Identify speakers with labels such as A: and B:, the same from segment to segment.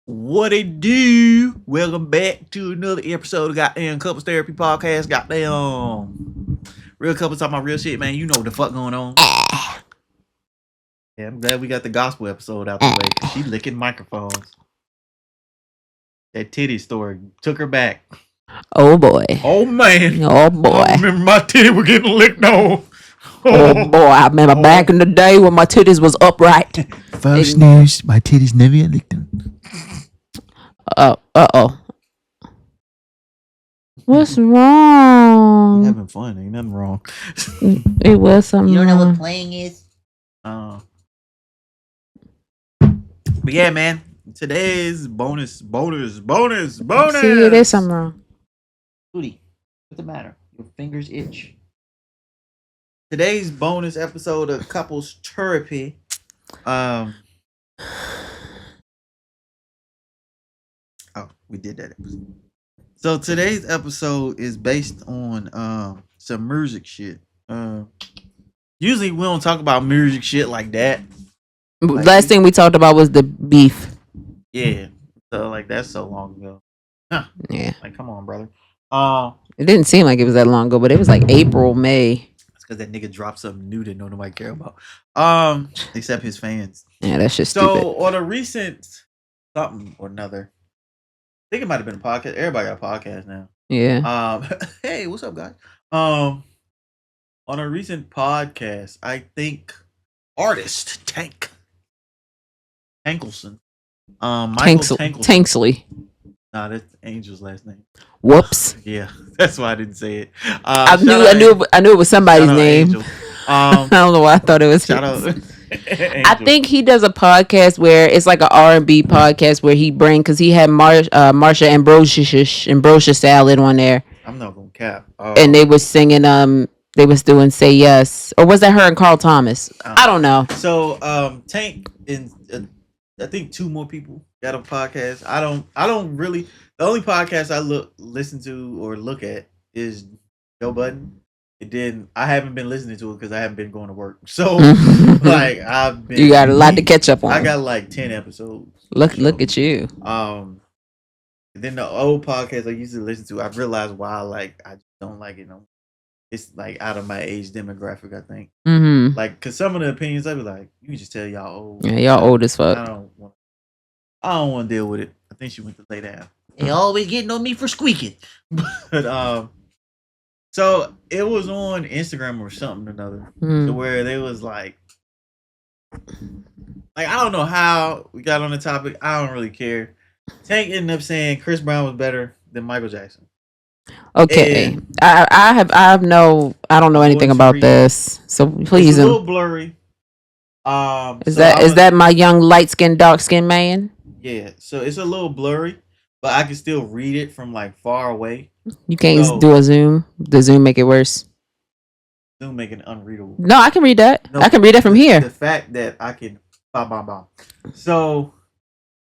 A: What it do? Welcome back to another episode of Goddamn Couples Therapy Podcast. Goddamn real couples talking about real shit, man. You know what the fuck going on. Yeah, I'm glad we got the gospel episode out the way because she licking microphones. That titty story took her back.
B: Oh boy.
A: Oh man.
B: Oh boy.
A: I remember my titty were getting licked on.
B: Oh boy. I remember back in the day when my titties was upright.
A: False news. My titties never get licked on.
B: Uh-oh. What's wrong?
A: You're having fun. Ain't nothing wrong.
B: It was something
C: You don't know
B: wrong.
C: what playing is?
A: But yeah, man. Today's bonus.
B: See, it is something wrong.
A: Booty, what's the matter? Your fingers itch. Today's bonus episode of Couples Therapy. We did that episode. So today's episode is based on some music shit. Usually we don't talk about music shit like that.
B: Last thing we talked about was the beef.
A: Yeah. So like that's so long ago. Huh.
B: Yeah.
A: Like come on, brother.
B: It didn't seem like it was that long ago, but it was like April, May.
A: It's because that nigga dropped something new that nobody care about. Except his fans.
B: Yeah, that's just stupid.
A: So on a recent something or another, I think it might have been a podcast. Everybody got a podcast now.
B: Yeah.
A: Hey, what's up, guys? On a recent podcast, I think artist Tankelson. Michael Tankelson.
B: Tanksley.
A: Nah, that's Angel's last name.
B: Whoops.
A: Yeah, that's why I didn't say it.
B: I knew it was somebody's name. I don't know why I thought it was
A: shout out.
B: I think he does a podcast where it's like an R&B podcast where because he had Marsha Ambrosia Salad on there.
A: I'm not gonna cap.
B: And they was singing they was doing Say Yes, or was that her and Carl Thomas? I don't know.
A: So Tank and I think two more people got a podcast. I don't really. The only podcast I listen to or look at is Joe Budden. And then I haven't been listening to it because I haven't been going to work. So like I've been.
B: You got a lot to catch up on.
A: I got like 10 episodes.
B: Look at you.
A: Then the old podcast I used to listen to, I've realized why I just don't like it no more. It's like out of my age demographic, I think.
B: Mm-hmm.
A: Like, cause some of the opinions I be like, you can just tell y'all old.
B: Yeah, y'all old as fuck.
A: I don't want to deal with it. I think she went to lay down.
C: They always getting on me for squeaking.
A: But so it was on Instagram or something or another, to where they was like I don't know how we got on the topic. I don't really care. Tank ended up saying Chris Brown was better than Michael Jackson.
B: Okay, and I don't know anything about this, so please.
A: It's a little blurry.
B: Is that my young light skinned dark skinned man?
A: Yeah, so it's a little blurry, but I can still read it from like far away.
B: You can't do a zoom. The zoom make it worse.
A: Zoom make it unreadable.
B: No, I can read that. No, I can read that from here.
A: The fact that I can So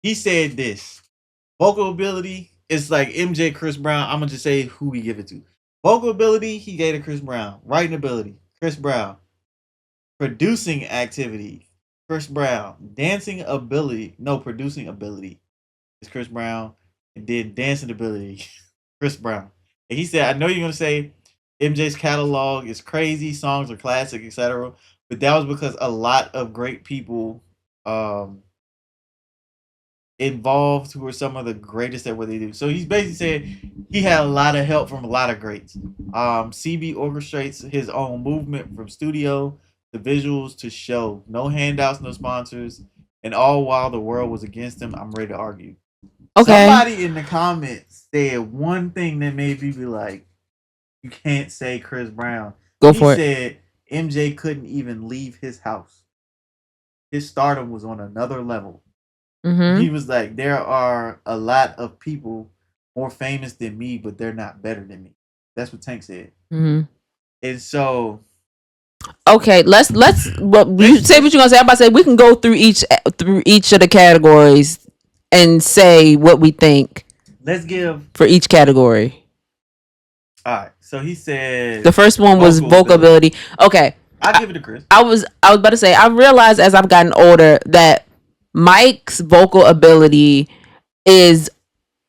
A: he said this vocal ability. It's like MJ, Chris Brown. I'm gonna just say who we give it to. Vocal ability, he gave to Chris Brown. Writing ability, Chris Brown. Producing activity, Chris Brown. Dancing ability, producing ability is Chris Brown. And then dancing ability, Chris Brown. And he said, I know you're gonna say MJ's catalog is crazy, songs are classic, etc. But that was because a lot of great people involved who are some of the greatest at what they do. So he's basically saying he had a lot of help from a lot of greats. CB orchestrates his own movement from studio to visuals to show. No handouts, no sponsors, and all while the world was against him. I'm ready to argue. Okay. Somebody in the comments said one thing that made me be like, you can't say Chris Brown.
B: Go for it.
A: He said MJ couldn't even leave his house. His stardom was on another level. Mm-hmm. He was like, there are a lot of people more famous than me, but they're not better than me. That's what Tank said. Mm-hmm. And so,
B: okay, let's say what you're gonna say. I'm about to say we can go through each of the categories and say what we think.
A: Let's give
B: for each category.
A: All right. So he said
B: the first one was vocal ability. Okay,
A: I'll give it to Chris.
B: I was about to say I realized as I've gotten older that Mike's vocal ability is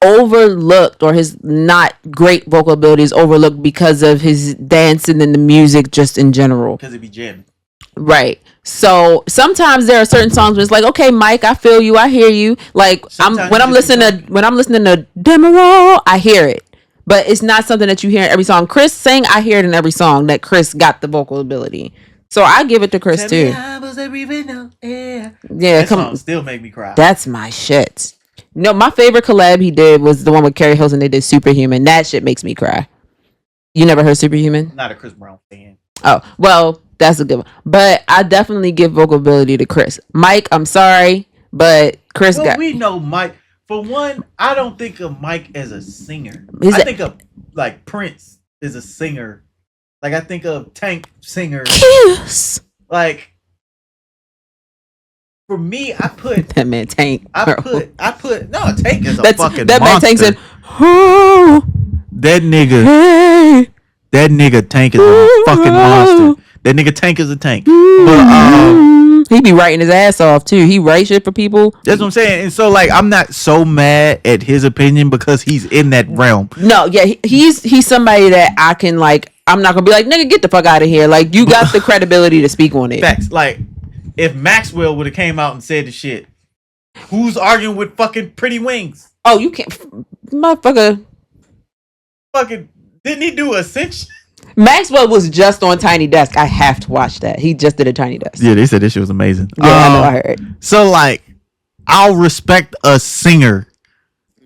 B: overlooked, or his not great vocal ability is overlooked because of his dancing and the music just in general.
A: Because it be jamming.
B: Right. So sometimes there are certain songs where it's like, okay, Mike, I feel you, I hear you. Like when I'm listening to Demerol, I hear it. But it's not something that you hear in every song. Chris sang, I hear it in every song that Chris got the vocal ability. So I give it to Chris too. Yeah,
A: that song still make me cry.
B: That's my shit. No, my favorite collab he did was the one with Carrie Hilson. They did Superhuman. That shit makes me cry. You never heard Superhuman?
A: Not a Chris Brown fan.
B: Oh, well, that's a good one. But I definitely give vocal ability to Chris. Mike, I'm sorry, but Chris got...
A: We know Mike. For one, I don't think of Mike as a singer. Think of, like, Prince is a singer. Like, I think of Tank singer.
B: Kiss.
A: Like... For me, I put
B: that man Tank.
A: I put no Tank is a fucking
B: that
A: monster.
B: Man Tank said, "Oh,
A: that nigga,
B: hey.
A: That nigga Tank is a fucking monster. That nigga Tank is a tank." But
B: he be writing his ass off too. He write shit for people.
A: That's what I'm saying. And so like I'm not so mad at his opinion because he's in that realm.
B: No, yeah, he's somebody that I can like. I'm not gonna be like, nigga, get the fuck out of here. Like you got the credibility to speak on it.
A: Facts. Like. If Maxwell would have came out and said the shit, who's arguing with fucking Pretty Wings?
B: Oh, you can't, motherfucker.
A: Fucking didn't he do Ascension?
B: Maxwell was just on Tiny Desk. I have to watch that. He just did a Tiny Desk.
A: Yeah, they said this shit was amazing.
B: Yeah, I know. I heard.
A: So like, I'll respect a singer,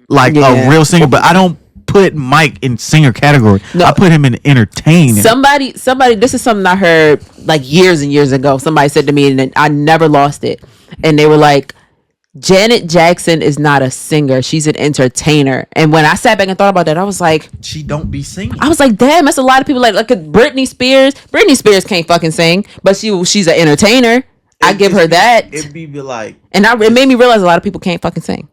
A: like a real singer, but I don't put Mike in singer category. No. I put him in entertaining.
B: Somebody, this is something I heard like years and years ago. Somebody said to me, and I never lost it. And they were like, Janet Jackson is not a singer. She's an entertainer. And when I sat back and thought about that, I was like,
A: she don't be singing.
B: I was like, damn, that's a lot of people like Britney Spears. Britney Spears can't fucking sing, but she's an entertainer. I give her that.
A: It'd be like,
B: and it made me realize a lot of people can't fucking sing.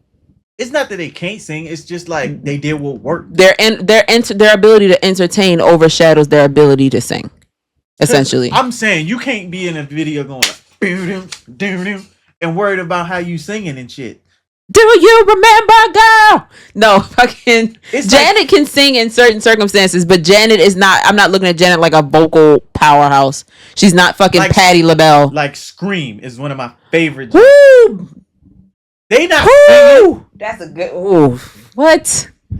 A: It's not that they can't sing. It's just like they did what worked.
B: Their ability to entertain overshadows their ability to sing. Essentially,
A: I'm saying you can't be in a video going like, and worried about how you singing and shit.
B: Do you remember, girl? No, fucking Janet can sing in certain circumstances, but Janet is not. I'm not looking at Janet like a vocal powerhouse. She's not fucking like, Patti LaBelle.
A: Like Scream is one of my favorites.
B: Woo!
A: They not singing.
B: That's a good. Ooh, what?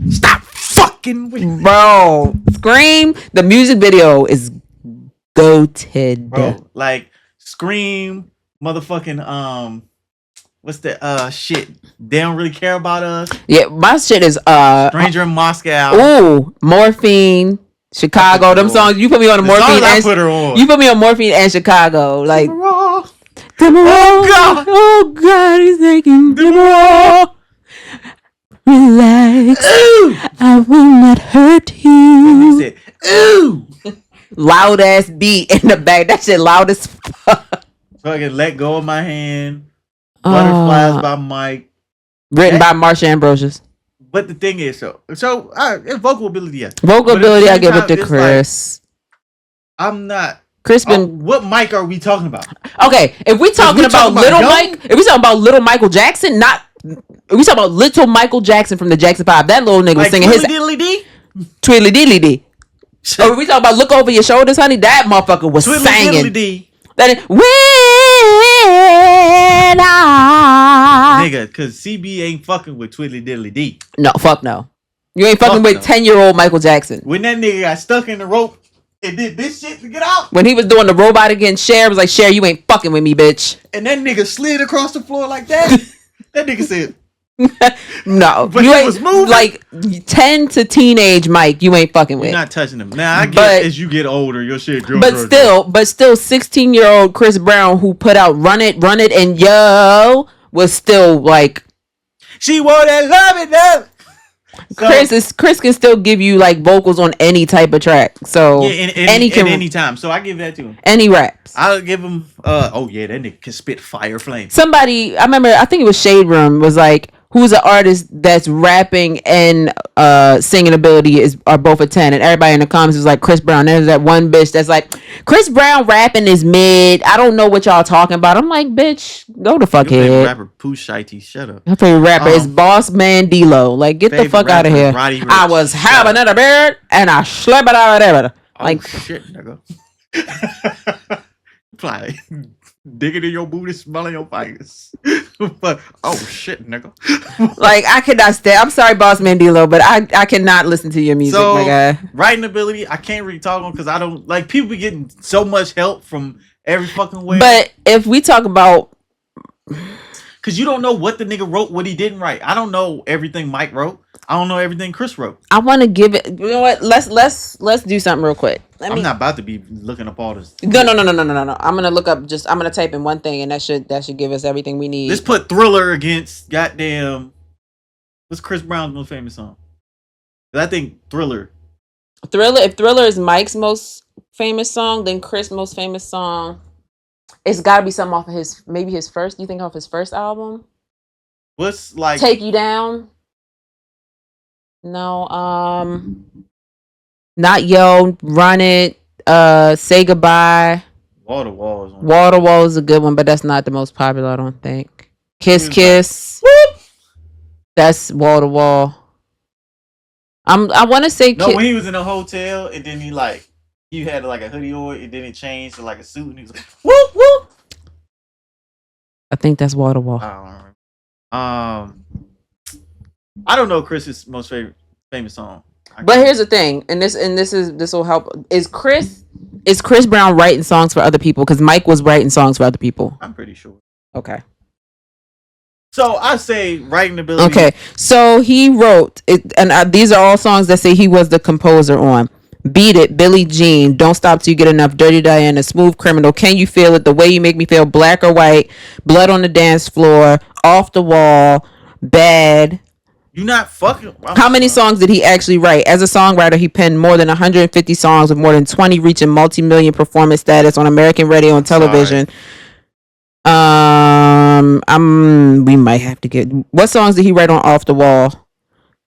A: Stop fucking with me,
B: bro. Scream. The music video is goated,
A: bro. Like Scream, motherfucking what's the shit? They don't really care about us.
B: Yeah, my shit is
A: Stranger in Moscow.
B: Ooh, Morphine, Chicago. Them songs you put me on the Morphine.
A: I put her on.
B: You put me on Morphine and Chicago, like.
A: Oh
B: God, he's taking Demerol. Relax.
A: Ooh.
B: I will not hurt you.
A: He said, ooh.
B: Loud ass beat in the back. That shit loud as fuck.
A: So I can let go of my hand. Butterflies by Mike.
B: Written by Marsha Ambrosius.
A: But the thing is, so vocal ability, yes.
B: Vocal ability, I give it to Chris.
A: Like, I'm not.
B: Chris
A: what Mike are we talking about?
B: Okay, if we talking about Little Mike, if we talking about Little Michael Jackson, not if we talking about Little Michael Jackson from the Jackson 5, that little nigga was singing his
A: Twiddly Diddly
B: Twiddly Diddly Dee. Or if we talking about Look Over Your Shoulders, honey, that motherfucker was singing. That is, when I
A: nigga, cause CB ain't fucking with Twiddly Diddly Dee.
B: No, fuck no. You ain't fucking with 10-year-old Michael Jackson.
A: When that nigga got stuck in the rope and did this shit to get out.
B: When he was doing the robot against Cher, was like, Cher, you ain't fucking with me, bitch.
A: And that nigga slid across the floor like that. That nigga said,
B: no.
A: But
B: you
A: he
B: ain't
A: was moving.
B: Like 10 to teenage Mike, you ain't fucking with.
A: You're not touching him. Now I get as you get older, your shit grows.
B: But still 16-year-old Chris Brown who put out Run It, and Yo was still like,
A: she wore that love it up.
B: So, Chris can still give you like vocals on any type of track. So
A: yeah, any time. So I give that to him.
B: Any raps.
A: I'll give him that nigga can spit fire flame.
B: Somebody, I remember, I think it was Shade Room, was like, who's an artist that's rapping and singing ability are both a 10, and everybody in the comments was like Chris Brown. There's that one bitch that's like, Chris Brown rapping is mid. I don't know what y'all talking about. I'm like, bitch, go the fuck
A: Your favorite
B: ahead.
A: rapper Pooh Shiesty, shut up.
B: My favorite rapper is Boss Man D-Lo. Like, get the fuck out of here. I was having another beard and I slept it out of it. Like,
A: shit, nigga. Like, dig it in your booty, smelling your fingers. But shit, nigga.
B: Like, I cannot stand. I'm sorry, Boss Man D-Lo, but I cannot listen to your music, my guy.
A: Writing ability, I can't really talk on because I don't like people be getting so much help from every fucking way.
B: But if we talk about,
A: because you don't know what the nigga wrote, what he didn't write. I don't know everything Mike wrote. I don't know everything Chris wrote.
B: I want to give it. You know what? Let's do something real quick.
A: I'm not about to be looking up all this.
B: No. I'm gonna look up. I'm gonna type in one thing, and that should give us everything we need.
A: Let's put Thriller against goddamn. What's Chris Brown's most famous song? I think Thriller.
B: If Thriller is Mike's most famous song, then Chris' most famous song, it's got to be something off of his first. You think off his first album?
A: What's like
B: Take You Down? No, not Yo, Run It, Say Goodbye. Waterwall is a good one, but that's not the most popular, I don't think. Kiss. Like, that's Waterwall. I want to say
A: when he was in a hotel and then he had like a hoodie on and then it changed to like a suit and he was like whoop whoop.
B: I think that's Waterwall.
A: I don't remember. I don't know Chris's most famous song.
B: But here's the thing, and this will help. Is Chris Brown writing songs for other people? Because Mike was writing songs for other people.
A: I'm pretty sure.
B: Okay.
A: So I say writing ability.
B: Okay, so he wrote it, and these are all songs that say he was the composer on. Beat It, Billie Jean, Don't Stop Till You Get Enough, Dirty Diana, Smooth Criminal, Can You Feel It, The Way You Make Me Feel, Black or White, Blood on the Dance Floor, Off the Wall, Bad.
A: You're not fucking.
B: How many songs did he actually write? As a songwriter, he penned more than 150 songs, with more than 20 reaching multi-million performance status on American radio and television. We might have to get. What songs did he write on Off the Wall?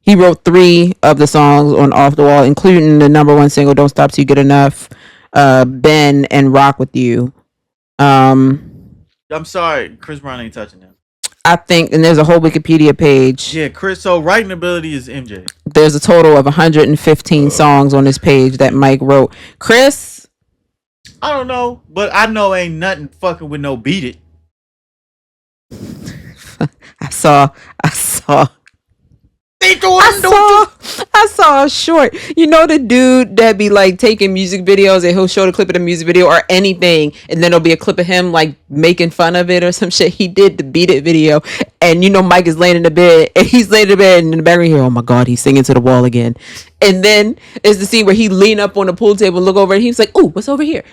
B: He wrote 3 of the songs on Off the Wall, including the number 1 single "Don't Stop Till You Get Enough," Ben, and "Rock with You."
A: I'm sorry, Chris Brown ain't touching them.
B: I think, and there's a whole Wikipedia page.
A: Yeah, Chris. So writing ability is MJ.
B: There's a total of 115 songs on this page that Mike wrote. Chris,
A: I don't know, but I know ain't nothing fucking with no Beat It.
B: I saw a short. You know the dude that be like taking music videos and he'll show the clip of the music video or anything, and then there'll be a clip of him like making fun of it or some shit. He did the Beat It video, and you know Mike is laying in the bed, and he's laying in the bed, and in the background here, oh my god, he's singing to the wall again. And then it's the scene where he lean up on the pool table and look over, and he's like, "Ooh, what's over here?"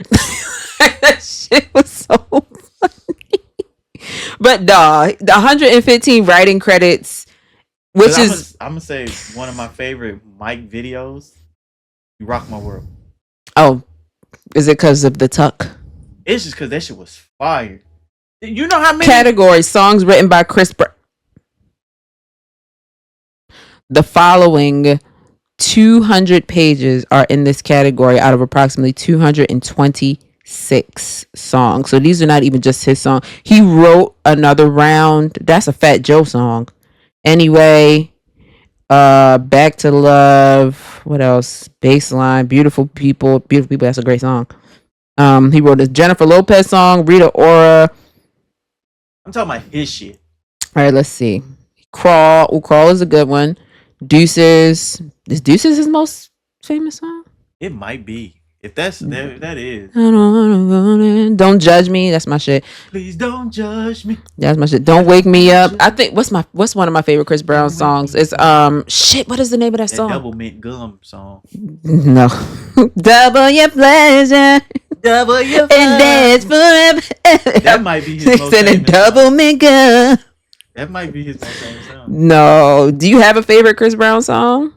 B: That shit was so funny. But the 115 writing credits. Which
A: I'm gonna say one of my favorite Mike videos. You Rock My World.
B: Oh, is it because of the tuck?
A: It's just because that shit was fire. You know how many
B: categories songs written by Chris Brown. The following 200 pages are in this category out of approximately 226 songs. So these are not even just his song. He wrote Another Round. That's a Fat Joe song. Anyway, Back to Love. What else? Baseline. Beautiful People. That's a great song. He wrote a Jennifer Lopez song. Rita Ora.
A: I'm talking about his shit.
B: All right, let's see. Crawl. Ooh, Crawl is a good one. Deuces. Is Deuces his most famous song?
A: It might be. If that is.
B: Don't Judge Me. That's my shit.
A: Please don't judge me.
B: That's my shit. Don't Wake Me Up. I think what's one of my favorite Chris Brown songs? It's shit. What is the name of that song?
A: Double Mint Gum song.
B: No. Double your pleasure.
A: Double your
B: and dance forever.
A: That might be his most famous
B: double mint gum.
A: That might be his most famous song.
B: No. Do you have a favorite Chris Brown song?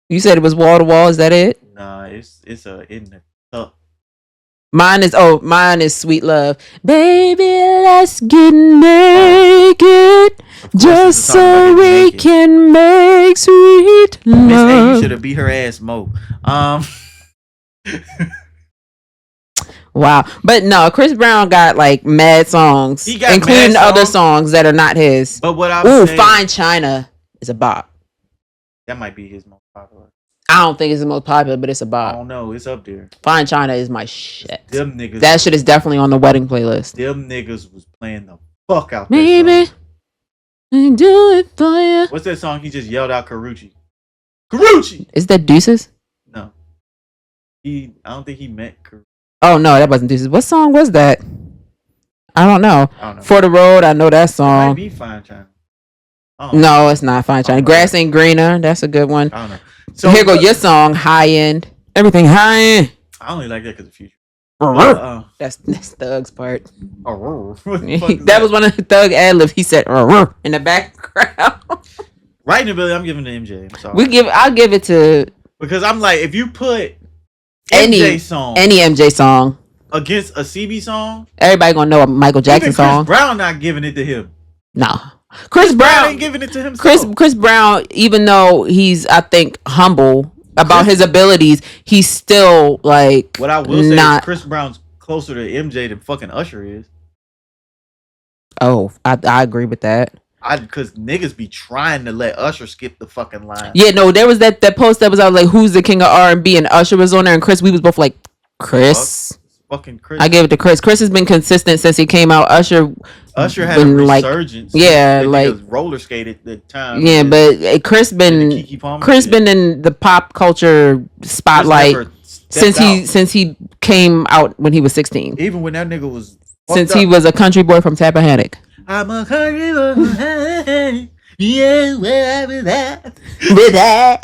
B: You said it was Wall to Wall. Is that it?
A: Nah, it's in the cup.
B: Mine is Sweet Love. Baby, let's get naked just so we can make sweet love.
A: Miss A, you should have beat her ass more.
B: Wow. But no, Chris Brown got like mad songs, including mad other songs that are not his.
A: But what I'm saying,
B: Fine China is a bop.
A: That might be his most popular.
B: I don't think it's the most popular, but it's a bop.
A: I don't know. It's up there.
B: Fine China is my shit.
A: Them niggas.
B: That shit is definitely on the wedding playlist.
A: Them niggas was playing the fuck out.
B: Baby, I do it for you.
A: What's that song? He just yelled out Karuchi. Karuchi.
B: Is that Deuces?
A: No. I don't think he meant Karuchi.
B: Oh no, that wasn't Deuces. What song was that? I don't know. For the Road, I know that song.
A: It might be Fine China.
B: No, it's not Fine China. Grass Ain't Greener. That's a good one.
A: I don't know. So
B: here go your song, High End. Everything high end.
A: I only like that because of Future.
B: That's Thug's part.
A: That
B: was one of the Thug ad-libs. He said in the background.
A: Writing ability, I'm giving to MJ. I'm sorry.
B: I'll give it to,
A: because I'm like, if you put
B: any MJ song
A: against a CB song,
B: everybody gonna know a Michael Jackson song.
A: Chris Brown not giving it to him.
B: Nah. Chris Brown
A: ain't giving it to himself.
B: Chris Brown, even though he's, I think, humble about his abilities, he's still like.
A: What I will say is Chris Brown's closer to MJ than fucking Usher is.
B: Oh, I agree with that.
A: Because niggas be trying to let Usher skip the fucking line.
B: Yeah, no, there was that post that was out like, who's the king of R&B, and Usher was on there, and Chris, we was both like, Chris.
A: Fucking Chris.
B: I gave it to Chris. Chris has been consistent since he came out. Usher
A: had a resurgence.
B: Yeah, like
A: roller skated the time.
B: Yeah, but Chris been in the pop culture spotlight since he came out when he was 16.
A: Even when that nigga was
B: he was a country boy from Tappahannock.
C: I'm a country boy. Yeah, where I was at.
B: With that.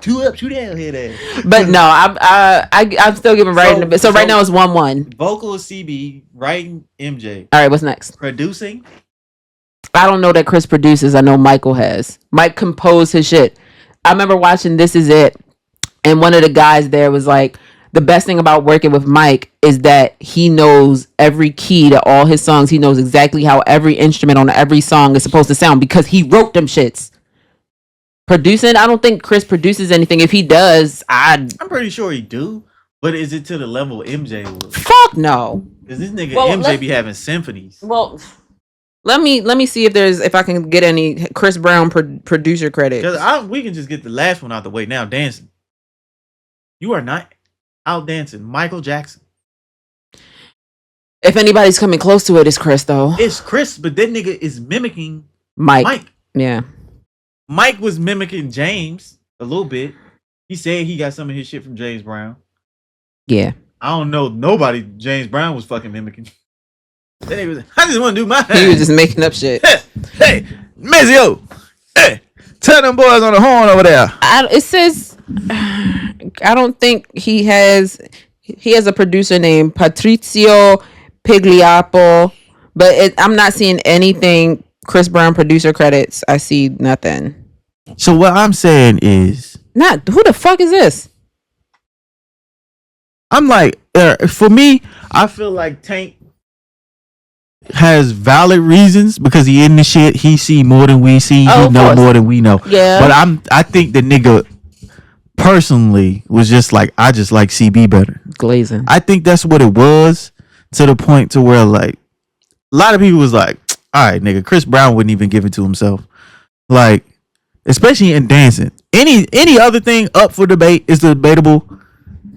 C: 2 up, 2 down here there.
B: But no, I'm still giving writing. So right now it's 1-1.
A: Vocal is CB, writing MJ.
B: All right, what's next?
A: Producing.
B: I don't know that Chris produces. I know Michael has. Mike composed his shit. I remember watching This Is It, and one of the guys there was like, the best thing about working with Mike is that he knows every key to all his songs. He knows exactly how every instrument on every song is supposed to sound because he wrote them shits. Producing, I don't think Chris produces anything. If he does, I'm
A: pretty sure he do. But is it to the level MJ was?
B: Fuck no.
A: Because this nigga MJ be having symphonies.
B: Well, let me see if I can get any Chris Brown producer credit.
A: Because we can just get the last one out the way now. Dancing. You are not out dancing Michael Jackson.
B: If anybody's coming close to it, it's Chris though.
A: It's Chris, but that nigga is mimicking
B: Mike. Yeah.
A: Mike was mimicking James a little bit. He said he got some of his shit from James Brown.
B: Yeah.
A: I don't know nobody James Brown was fucking mimicking. Then he was, I just want to do my
B: He was just making up shit.
A: Hey, Mezio. Hey, tell them boys on the horn over there.
B: It says I don't think he has a producer named Patrizio Pigliapo, but I'm not seeing anything Chris Brown producer credits. I see nothing.
A: So what I'm saying is,
B: who the fuck is this?
A: I'm like, for me, I feel like Tank has valid reasons because he in the shit. He see more than we see. He know more than we know.
B: Yeah.
A: But I think the nigga personally was just like, I just like CB better.
B: Glazing.
A: I think that's what it was, to the point to where like a lot of people was like, all right, nigga, Chris Brown wouldn't even give it to himself. Like, especially in dancing. Any other thing up for debate is debatable.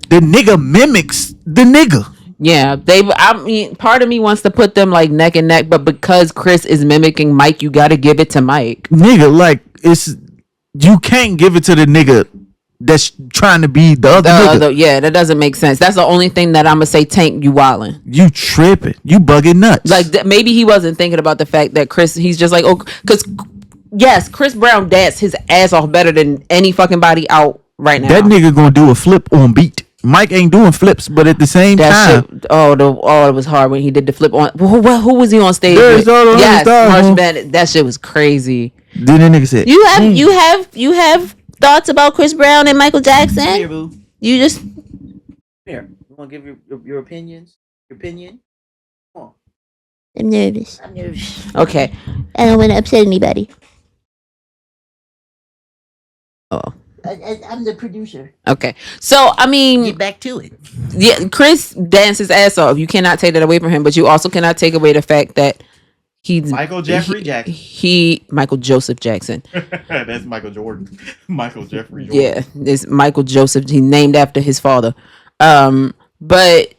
A: The nigga mimics the nigga.
B: Yeah, I mean, part of me wants to put them like neck and neck, but because Chris is mimicking Mike, you got to give it to Mike. Nigga,
A: like, you can't give it to the nigga that's trying to be the other nigga.
B: Yeah, that doesn't make sense. That's the only thing that I'm gonna say. Tank, you wildin'.
A: You tripping. You bugging nuts.
B: Like, maybe he wasn't thinking about the fact that Chris, he's just like, oh, because yes, Chris Brown danced his ass off better than any fucking body out right now.
A: That nigga gonna do a flip on beat. Mike ain't doing flips, but at the same time,
B: it was hard when he did the flip on. Who was he on stage with?
A: Yes,
B: Marshall Bandit. That shit was crazy.
A: Then the nigga said,
B: "You have thoughts about Chris Brown and Michael Jackson?
A: Here, boo.
B: You just
A: here.
C: You want to give your opinions? Your opinion? Come on.
D: I'm nervous.
B: Okay.
D: I don't want to upset anybody.
B: Oh.
D: I'm the producer.
B: Okay. So I mean,
C: Get back to it.
B: yeah, Chris danced his ass off. You cannot take that away from him, but you also cannot take away the fact that he's
A: Michael Jeffrey Jackson.
B: Michael Joseph Jackson.
A: That's Michael Jordan. Michael Jeffrey Jordan.
B: Yeah, it's Michael Joseph. He named after his father. But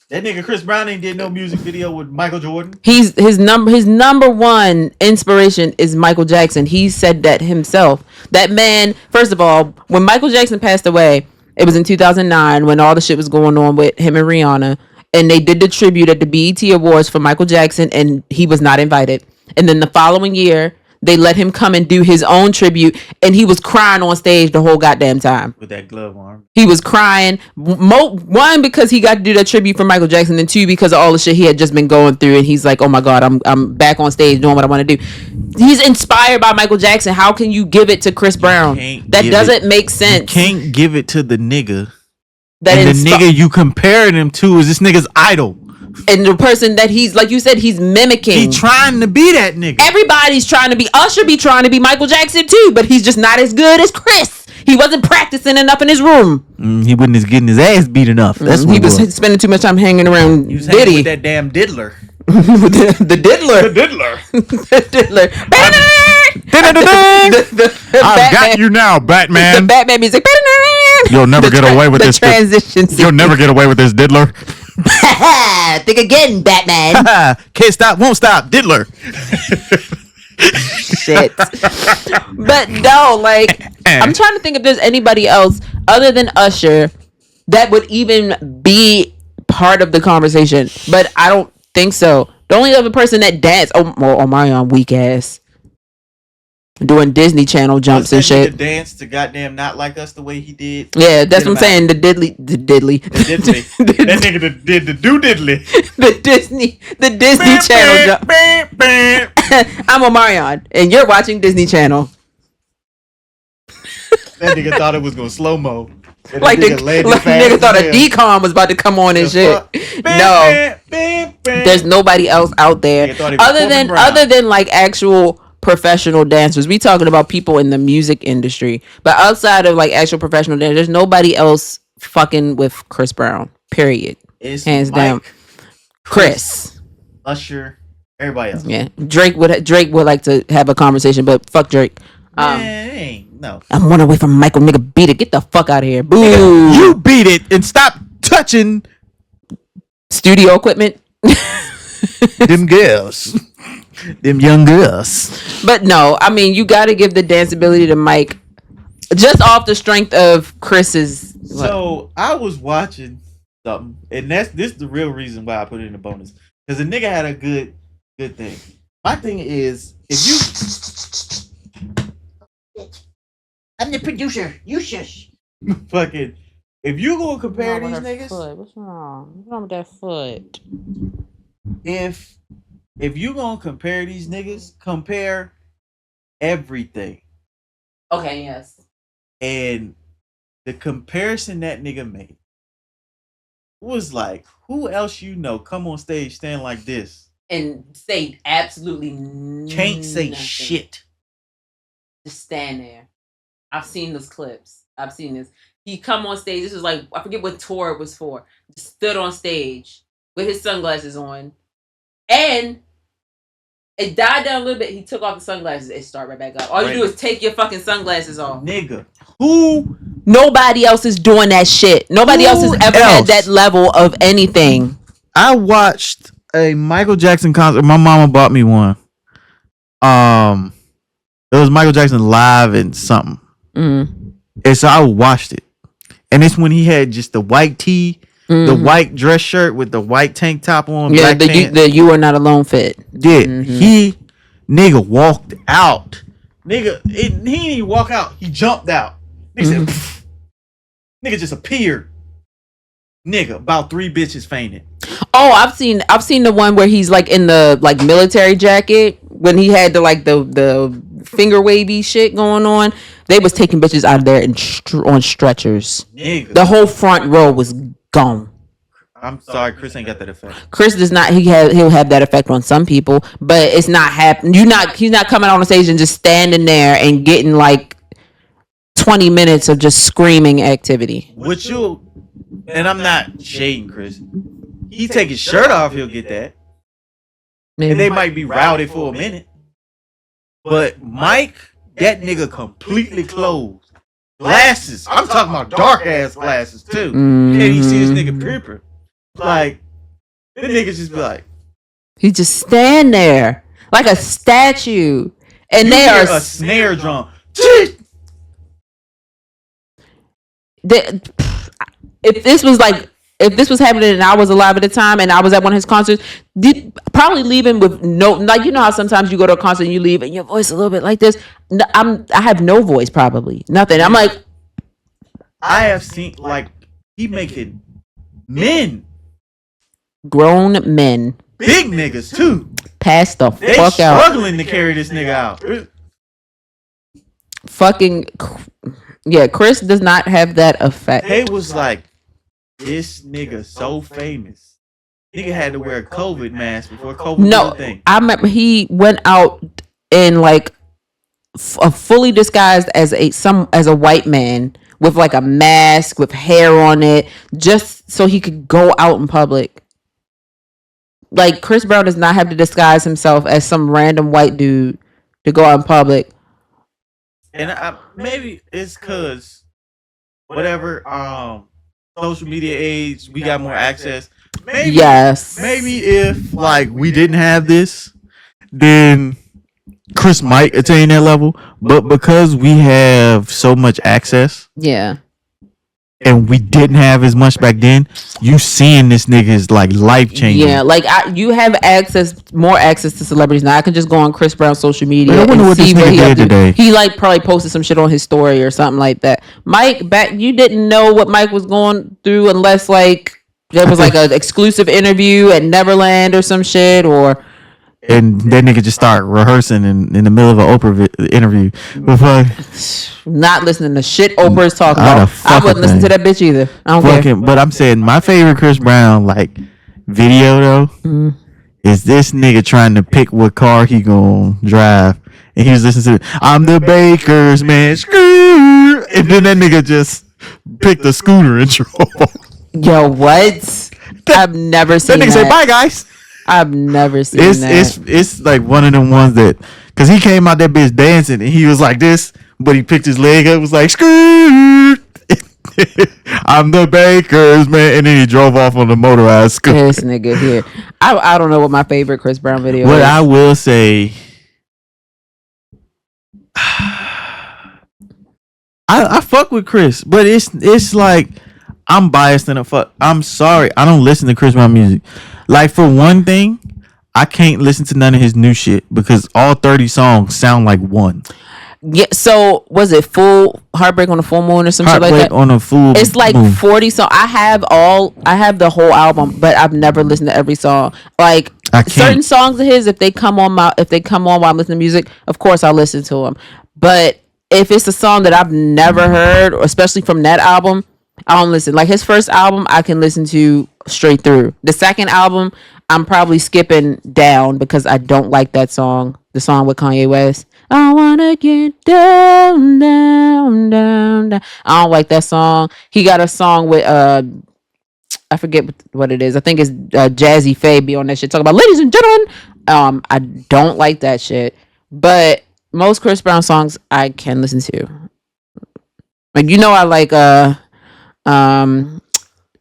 A: that nigga Chris Brown ain't did no music video with Michael Jordan.
B: his number one inspiration is Michael Jackson. He said that himself. That man, first of all, when Michael Jackson passed away, it was in 2009 when all the shit was going on with him and Rihanna, and they did the tribute at the BET Awards for Michael Jackson, and he was not invited. And then the following year, they let him come and do his own tribute, and he was crying on stage the whole goddamn time.
A: With that glove arm.
B: He was crying. One, because he got to do that tribute for Michael Jackson, and two, because of all the shit he had just been going through, and he's like, oh my God, I'm back on stage doing what I want to do. He's inspired by Michael Jackson. How can you give it to Chris Brown? That doesn't make sense.
A: You can't give it to the nigga.
B: That
A: and the nigga you comparing him to is this nigga's idol.
B: And the person that he's, like you said, he's mimicking.
A: He trying to be that nigga.
B: Everybody's trying to be. Usher be trying to be Michael Jackson too, but he's just not as good as Chris. He wasn't practicing enough in his room.
A: He wasn't getting his ass beat enough. That's what
B: he was spending too much time hanging around Diddy.
A: With that damn diddler.
B: the diddler.
A: The diddler.
B: The diddler.
E: I've got you now, Batman.
B: The Batman music.
E: You'll never get away with this.
B: Transitions.
E: You'll never get away with this, diddler.
D: Think again, Batman.
A: Can't stop, won't stop, diddler.
B: Shit. But no, like, I'm trying to think if there's anybody else other than Usher that would even be part of the conversation. But I don't think so. The only other person that danced, Omarion, weak ass. Doing Disney Channel jumps and shit.
A: Dance to goddamn Not Like Us the way he did.
B: Yeah, that's what I'm saying. The diddly.
A: That nigga did the do diddly.
B: The Disney Channel jump. I'm Omarion, and you're watching Disney Channel.
A: That nigga thought it was gonna slow mo.
B: Like the nigga thought a decom was about to come on and shit. No, there's nobody else out there other than like actual professional dancers. We talking about people in the music industry, but outside of like actual professional dancers, there's nobody else fucking with Chris Brown. Period.
A: It's
B: hands
A: Mike,
B: down. Chris,
A: Usher, everybody else.
B: Yeah, Drake would like to have a conversation, but fuck Drake.
A: No.
B: I'm 1 away from Michael. Nigga, beat it. Get the fuck out of here. Boo.
A: Nigga, you beat it and stop touching
B: studio equipment.
A: Them girls. Them young girls.
B: But no, I mean, you got to give the dance ability to Mike just off the strength of Chris's.
A: So I was watching something, and this is the real reason why I put it in the bonus, because the nigga had a good thing. My thing is, if you,
D: I'm the producer. You shush.
A: fucking, if you gonna compare these niggas,
B: What's wrong? What's wrong with that foot?
A: If you gonna compare these niggas, compare everything.
B: Okay, yes.
A: And the comparison that nigga made was like, who else you know come on stage stand like this
B: and say absolutely
A: can't say
B: nothing.
A: shit.
B: Just stand there. I've seen those clips. I've seen this. He come on stage. This was like, I forget what tour it was for. Just stood on stage with his sunglasses on. And it died down a little bit. He took off the sunglasses. It started right back up. All you do is take your fucking sunglasses off.
A: Nigga. Who?
B: Nobody else is doing that shit. Nobody else has ever had that level of anything.
A: I watched a Michael Jackson concert. My mama bought me one. It was Michael Jackson live and something.
B: Mm.
A: And so I watched it. And it's when he had just the white tee, the white dress shirt with the white tank top on.
B: Yeah,
A: black pants.
B: the You Are Not Alone fit.
A: Yeah, he nigga walked out. Nigga, he didn't even walk out. He jumped out. Nigga said, nigga just appeared. Nigga, about 3 bitches fainted.
B: Oh, I've seen the one where he's like in the like military jacket when he had the finger wavy shit going on. They was taking bitches out of there and on stretchers.
A: Nigga.
B: The whole front row was gone.
A: I'm sorry, Chris ain't got that effect.
B: Chris does not. He'll have that effect on some people, but it's not happening. He's not coming on the stage and just standing there and getting like 20 minutes of just screaming activity.
A: And I'm not shading Chris. He take his shirt off, he'll get that.
B: Maybe.
A: And they might be rowdy for a minute. But Mike, that nigga completely closed. Glasses. I'm talking about dark ass glasses too. Can't even see this nigga paper. Like, the niggas just be like,
B: he just stand there like a statue, and they are
A: a snare drum.
B: If this was happening and I was alive at the time and I was at one of his concerts, probably leaving with no, like, you know how sometimes you go to a concert and you leave and your voice a little bit like this. I have no voice, probably nothing. I'm like,
A: I have seen, like, he making men,
B: grown men,
A: big niggas too,
B: pass the
A: they
B: fuck out,
A: struggling to carry this nigga out.
B: fucking yeah. Chris does not have that effect.
A: They was like, this nigga so famous. Nigga had to wear a COVID mask before COVID was a thing.
B: I remember he went out in like fully disguised as a white man with like a mask with hair on it, just so he could go out in public. Like, Chris Brown does not have to disguise himself as some random white dude to go out in public.
A: And maybe it's cause whatever social media age, we got more access. Maybe,
B: yes.
A: Maybe if like we didn't have this, then Chris might attain that level. But because we have so much access,
B: yeah,
A: and we didn't have as much back then, you seeing this nigga is like life changing.
B: Yeah, like you have more access to celebrities now. I can just go on Chris Brown's social media
A: I wonder
B: and
A: what
B: see
A: this
B: what
A: nigga
B: he
A: did
B: up to.
A: today.
B: He like probably posted some shit on his story or something like that. Mike, you didn't know what Mike was going through unless like there was like an exclusive interview at Neverland or some shit, or.
A: And that nigga just start rehearsing in the middle of an Oprah interview.
B: Not listening to shit Oprah's talking about. I wouldn't listen to that bitch either. I don't care.
A: But I'm saying my favorite Chris Brown like video though is this nigga trying to pick what car he gonna drive, and he was listening to "I'm the Baker's man," and then that nigga just picked a scooter and drove.
B: Yo, what? I've never seen
A: that. Nigga said, "Bye, guys."
B: I've never seen that.
A: It's like one of them ones that, cause he came out that bitch dancing and he was like this, but he picked his leg up, was like, "Screw." I'm the Baker's man, and then he drove off on the motorized scooter.
B: This nigga here. I don't know what my favorite Chris Brown video is.
A: What I will say, I fuck with Chris, but it's like I'm biased in a fuck. I'm sorry, I don't listen to Chris Brown music. Like, for one thing, I can't listen to none of his new shit because all 30 songs sound like one.
B: Yeah, so was it full Heartbreak on a Full Moon or something like that?
A: Heartbreak on a Full
B: It's like
A: moon.
B: 40 songs. I have the whole album, but I've never listened to every song. Like, certain songs of his, if they come on while I'm listening to music, of course I'll listen to them. But if it's a song that I've never heard, or especially from that album, I don't listen. Like, his first album, I can listen to straight through. The second album, I'm probably skipping down because I don't like that song. The song with Kanye West. I wanna get down, down, down, down. I don't like that song. He got a song with I forget what it is. I think it's Jazzy Faye be on that shit talking about ladies and gentlemen. I don't like that shit. But most Chris Brown songs I can listen to. Like, you know, I like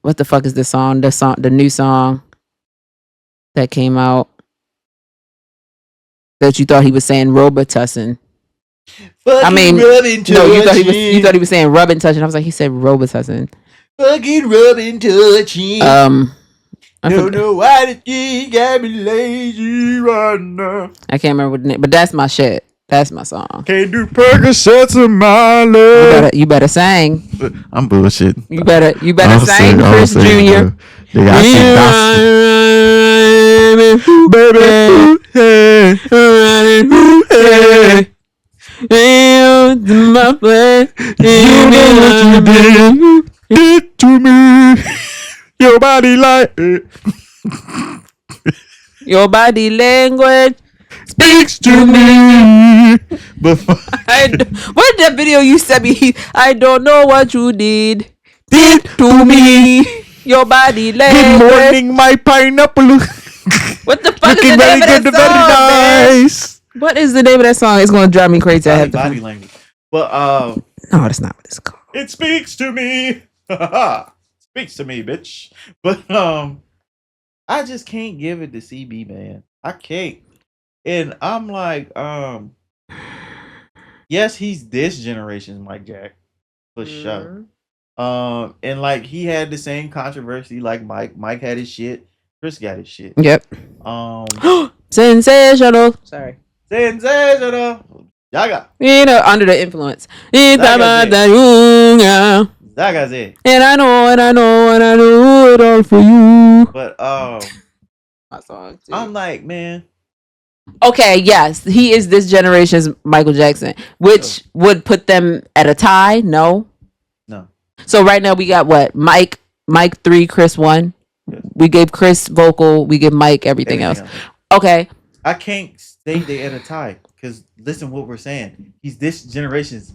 B: what the fuck is this song? The new song that came out that you thought he was saying Robitussin. I mean, no, you thought he was saying rub and touching. I was like, he said Robitussin.
C: Fucking rub and touching.
B: I
C: don't know why the got me lazy right now.
B: I can't remember what the name, but that's my shit. That's my song.
E: Can't do Percocets in my leg.
B: You better sing.
A: I'm bullshit.
B: You better sing, Chris Jr.
E: My plan. You know what you did to me. Your body like
B: Your body language.
E: speaks to me. But
B: What that video you sent me? I don't know what you did
E: did
B: to me. Your body
E: good
B: language.
E: morning, my pineapple.
B: What the fuck is
E: Looking
B: the
E: very
B: name of that
E: good,
B: song,
E: very
B: man?
E: nice.
B: What is the name of that song? It's gonna drive me crazy. I have to
A: body
B: find-
A: language. But
B: No, that's not what it's called.
A: it speaks to me. Speaks to me, bitch. But I just can't give it to CB, man. I can't. And I'm like, yes, he's this generation's Mike Jack for sure. And like he had the same controversy like Mike. Mike had his shit. Chris got his shit.
B: Yep.
A: Um,
B: Sensational. Sorry.
A: sensational. Yaga.
B: You know, under the influence.
A: Zaga's
B: And
A: Zaga's it.
B: I know, and I know, and I know it all for you.
A: But
B: My song too.
A: I'm like, man,
B: Okay, yes, he is this generation's Michael Jackson, which would put them at a tie. No. So right now we got what? Mike 3, Chris 1.
A: Yes.
B: We gave Chris vocal. We give Mike everything else. Okay.
A: I can't say they at a tie because listen what we're saying. He's this generation's